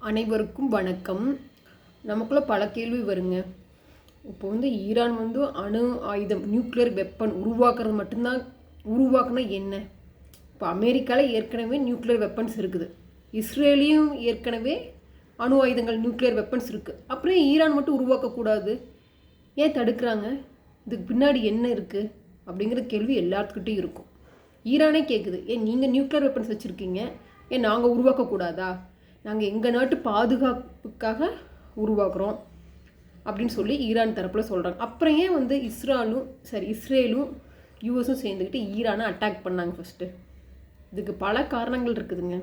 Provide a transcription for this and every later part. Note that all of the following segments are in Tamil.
அனைவருக்கும் வணக்கம். நமக்குள்ள பல கேள்வி வருங்க. இப்போ ஈரான் அணு ஆயுதம் நியூக்ளியர் வெப்பன் உருவாக்குறது மட்டும்தான். உருவாக்குனா என்ன? இப்போ அமெரிக்காவில் ஏற்கனவே நியூக்ளியர் வெப்பன்ஸ் இருக்குது. இஸ்ரேலையும் ஏற்கனவே அணு ஆயுதங்கள் நியூக்ளியர் வெப்பன்ஸ் இருக்குது. அப்புறம் ஈரான் மட்டும் உருவாக்கக்கூடாது? ஏன் தடுக்கிறாங்க? இதுக்கு பின்னாடி என்ன இருக்குது அப்படிங்கிற கேள்வி எல்லாத்துக்கிட்டையும் இருக்கும். ஈரானே கேட்குது, ஏன் நீங்கள் நியூக்ளியர் வெப்பன்ஸ் வச்சுருக்கீங்க, ஏன் நாங்கள் உருவாக்கக்கூடாதா? நாங்கள் எங்கள் நாட்டு பாதுகாப்புக்காக உருவாக்குறோம் அப்படின்னு சொல்லி ஈரான் தரப்பில் சொல்கிறாங்க. அப்புறம் ஏன் இஸ்ரேலும் யூஎஸும் சேர்ந்துக்கிட்டு ஈரானை அட்டாக் பண்ணாங்க ஃபஸ்ட்டு? இதுக்கு பல காரணங்கள் இருக்குதுங்க.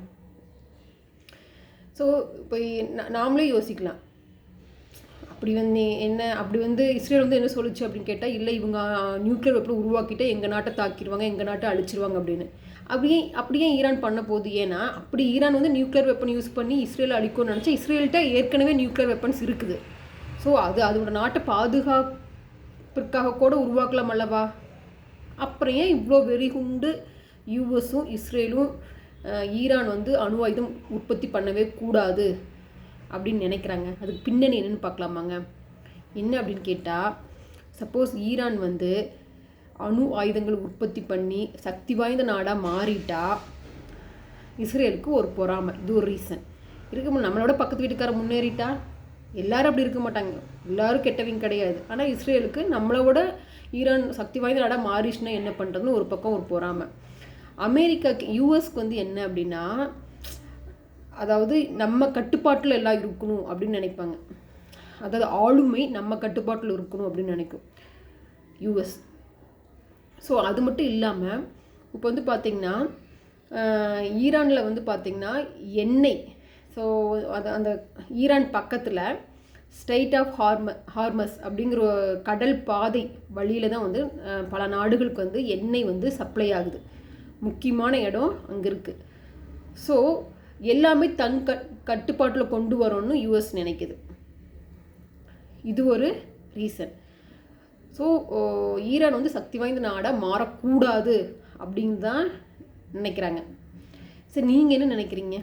ஸோ இப்போ நாமளே யோசிக்கலாம். அப்படி இஸ்ரேல் என்ன சொல்லுச்சு அப்படின்னு கேட்டால், இல்லை இவங்க நியூக்ளியர் வெப்பனை உருவாக்கிட்டு எங்கள் நாட்டை தாக்கிடுவாங்க, எங்கள் நாட்டை அழிச்சிருவாங்க அப்படின்னு. அப்படியே ஈரான் பண்ண போகுது. ஏன்னா அப்படி ஈரான் நியூக்ளியர் வெப்பன் யூஸ் பண்ணி இஸ்ரேல் அழிக்கும்னு நினச்சா, இஸ்ரேல்கிட்ட ஏற்கனவே நியூக்ளியர் வெப்பன்ஸ் இருக்குது. ஸோ அதோட நாட்டை பாதுகாப்பிற்காக கூட உருவாக்கலாம் அல்லவா? அப்புறம் ஏன் இவ்வளோ வெறிகுண்டு யூஎஸும் இஸ்ரேலும் ஈரான் அணு ஆயுதம் உற்பத்தி பண்ணவே கூடாது அப்படின்னு நினைக்கிறாங்க? அதுக்கு பின்னணி என்னென்னு பார்க்கலாமாங்க. என்ன அப்படின்னு கேட்டால், சப்போஸ் ஈரான் அணு ஆயுதங்கள் உற்பத்தி பண்ணி சக்தி வாய்ந்த நாடாக மாறிட்டா இஸ்ரேலுக்கு ஒரு பொறாமை. இது ஒரு ரீசன் இருக்கும்போது, நம்மளோட பக்கத்து வீட்டுக்கார முன்னேறிட்டா எல்லாரும் அப்படி இருக்க மாட்டாங்க, எல்லாரும் கெட்டவங்க கிடையாது. ஆனால் இஸ்ரேலுக்கு நம்மளோட ஈரான் சக்தி வாய்ந்த நாடாக மாறிச்சுன்னா என்ன பண்ணுறதுன்னு ஒரு பக்கம் ஒரு பொறாமை. அமெரிக்காவுக்கு யூஎஸ்க்கு என்ன அப்படின்னா, அதாவது நம்ம கட்டுப்பாட்டில் எல்லாம் இருக்கணும் அப்படின்னு நினைப்பாங்க. அதாவது ஆளுமை நம்ம கட்டுப்பாட்டில் இருக்கணும் அப்படின்னு நினைக்கும் யூஎஸ். ஸோ அது மட்டும் இல்லாமல் இப்போ பார்த்திங்கன்னா, ஈரானில் பார்த்திங்கன்னா எண்ணெய். ஸோ அந்த ஈரான் பக்கத்தில் ஸ்ட்ரெய்ட் ஆஃப் ஹார்மஸ் அப்படிங்கிற கடல் பாதை வழியில் தான் பல நாடுகளுக்கு எண்ணெய் சப்ளை ஆகுது. முக்கியமான இடம் அங்கே இருக்குது. ஸோ எல்லாமே தன் கட்டுப்பாட்டில் கொண்டு வரோன்னு யூஎஸ் நினைக்குது. இது ஒரு ரீசன். ஸோ ஈரான் சக்தி வாய்ந்த நாடாக மாறக்கூடாது அப்படின்னு தான் நினைக்கிறாங்க. சரி, நீங்கள் என்ன நினைக்கிறீங்க?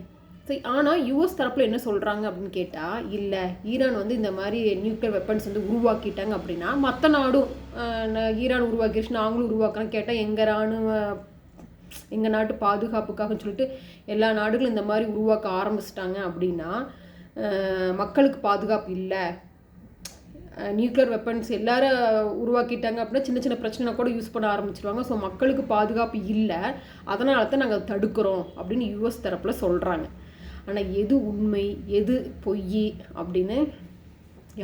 சரி, ஆனால் யூஎஸ் தரப்பில் என்ன சொல்கிறாங்க அப்படின்னு கேட்டால், இல்லை ஈரான் இந்த மாதிரி நியூக்ளியர் வெப்பன்ஸ் உருவாக்கிட்டாங்க அப்படின்னா மற்ற நாடும் ஈரான் உருவாக்கிடுச்சு நாங்களும் உருவாக்குறோம் கேட்டால் எங்கள் நாட்டு பாதுகாப்புக்காகன்னு சொல்லிட்டு எல்லா நாடுகளும் இந்த மாதிரி உருவாக்க ஆரம்பிச்சிட்டாங்க அப்படின்னா மக்களுக்கு பாதுகாப்பு இல்லை. நியூக்ளியர் வெப்பன்ஸ் எல்லாரும் உருவாக்கிட்டாங்க அப்படின்னா சின்ன சின்ன பிரச்சனை கூட யூஸ் பண்ண ஆரம்பிச்சிருவாங்க. ஸோ மக்களுக்கு பாதுகாப்பு இல்லை, அதனால தான் நாங்கள் தடுக்கிறோம் அப்படின்னு யூஎஸ் தரப்பில் சொல்கிறாங்க. ஆனால் எது உண்மை எது பொய் அப்படின்னு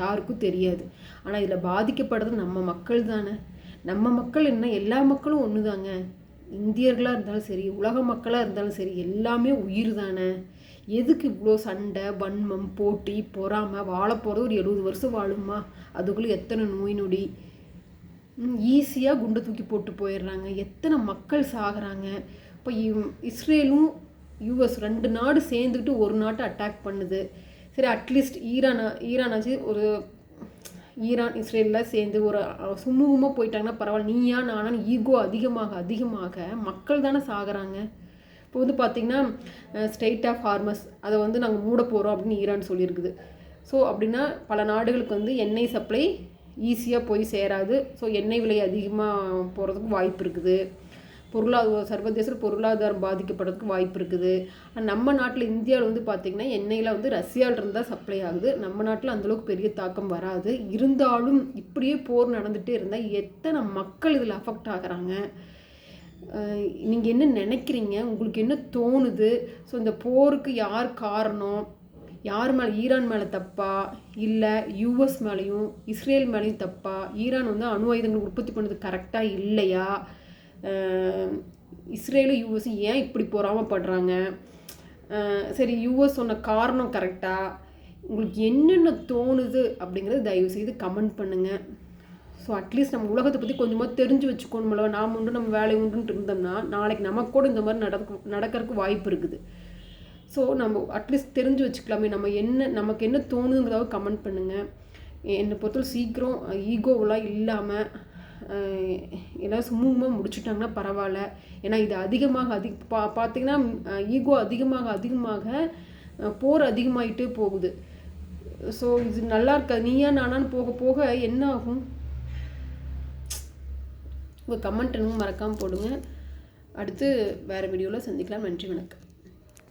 யாருக்கும் தெரியாது. ஆனால் இதில் பாதிக்கப்படுறது நம்ம மக்கள் தானே. நம்ம மக்கள் என்ன, எல்லா மக்களும் ஒன்று தாங்க. இந்தியர்களாக இருந்தாலும் சரி, உலக மக்களாக இருந்தாலும் சரி, எல்லாமே உயிர் தானே. எதுக்கு இவ்வளோ சண்டை, வன்மம், போட்டி, பொறாமல்? வாழ போகிறது ஒரு 70 வருஷம் வாழுமா? அதுக்குள்ளே எத்தனை நோய் நொடி, ஈஸியாக குண்டை தூக்கி போட்டு போயிடுறாங்க. எத்தனை மக்கள் சாகிறாங்க. இப்போ இஸ்ரேலும் யூஎஸ் 2 நாடு சேர்ந்துக்கிட்டு ஒரு நாட்டை அட்டாக் பண்ணுது. சரி, அட்லீஸ்ட் ஈரானாச்சு ஒரு ஈரான் இஸ்ரேலில் சேர்ந்து ஒரு சுமூகமாக போயிட்டாங்கன்னா பரவாயில்ல. நீயா நானான்னு ஈகோ அதிகமாக மக்கள் தானே சாகிறாங்க. இப்போ பார்த்திங்கன்னா ஸ்ட்ரெய்ட் ஆஃப் ஹார்மஸ் அதை நாங்கள் மூட போகிறோம் அப்படின்னு ஈரான் சொல்லியிருக்குது. ஸோ அப்படின்னா பல நாடுகளுக்கு எண்ணெய் சப்ளை ஈஸியாக போய் சேராது. ஸோ எண்ணெய் விலை அதிகமாக போகிறதுக்கு வாய்ப்பு இருக்குது. சர்வதேச பொருளாதாரம் பாதிக்கப்படுறதுக்கு வாய்ப்பு இருக்குது. நம்ம நாட்டில் இந்தியாவில் பார்த்திங்கன்னா எண்ணெயில் ரஷ்யாவிலிருந்து தான் சப்ளை ஆகுது. நம்ம நாட்டில் அந்தளவுக்கு பெரிய தாக்கம் வராது. இருந்தாலும் இப்படியே போர் நடந்துகிட்டே இருந்தால் எத்தனை மக்கள் இதில் அஃபெக்ட் ஆகிறாங்க? நீங்கள் என்ன நினைக்கிறீங்க? உங்களுக்கு என்ன தோணுது? ஸோ இந்த போருக்கு யார் காரணம்? யார் மேலே? ஈரான் மேலே தப்பா, இல்லை யூஎஸ் மேலேயும் இஸ்ரேல் மேலேயும் தப்பா? ஈரான் அணு ஆயுதங்கள் உற்பத்தி பண்ணது கரெக்டாக இல்லையா? இஸ்ரேலும் யூஎஸும் ஏன் இப்படி பொறாமப்படுறாங்க? சரி, யூஎஸ் சொன்ன காரணம் கரெக்டாக? உங்களுக்கு என்னென்ன தோணுது அப்படிங்கிறது தயவுசெய்து கமெண்ட் பண்ணுங்கள். ஸோ அட்லீஸ்ட் நம்ம உலகத்தை பற்றி கொஞ்சமாக தெரிஞ்சு வச்சுக்கணும்ல. நாம் உண்டு நம்ம வேலை உண்டுன்ட்டு இருந்தோம்னா நாளைக்கு நமக்கு கூட இந்த மாதிரி நடக்கிறதுக்கு வாய்ப்பு இருக்குது. ஸோ நம்ம அட்லீஸ்ட் தெரிஞ்சு வச்சுக்கலாமே. நமக்கு என்ன தோணுங்கிறதாவது கமெண்ட் பண்ணுங்கள். என்னை பொறுத்தவரை சீக்கிரம் ஈகோவெலாம் இல்லாமல் எல்லாம் சுமூகமாக முடிச்சுட்டாங்கன்னா பரவாயில்ல. ஏன்னா இது அதிகமாக பார்த்திங்கன்னா ஈகோ அதிகமாக போர் அதிகமாயிட்டே போகுது. ஸோ இது நல்லா இருக்காது. நீயா நானான்னு போக போக என்ன ஆகும்? உங்கள் கமெண்ட் இன்னும் மறக்காமல் போடுங்க. அடுத்து வேறு வீடியோவில் சந்திக்கலாம். நன்றி, வணக்கம்.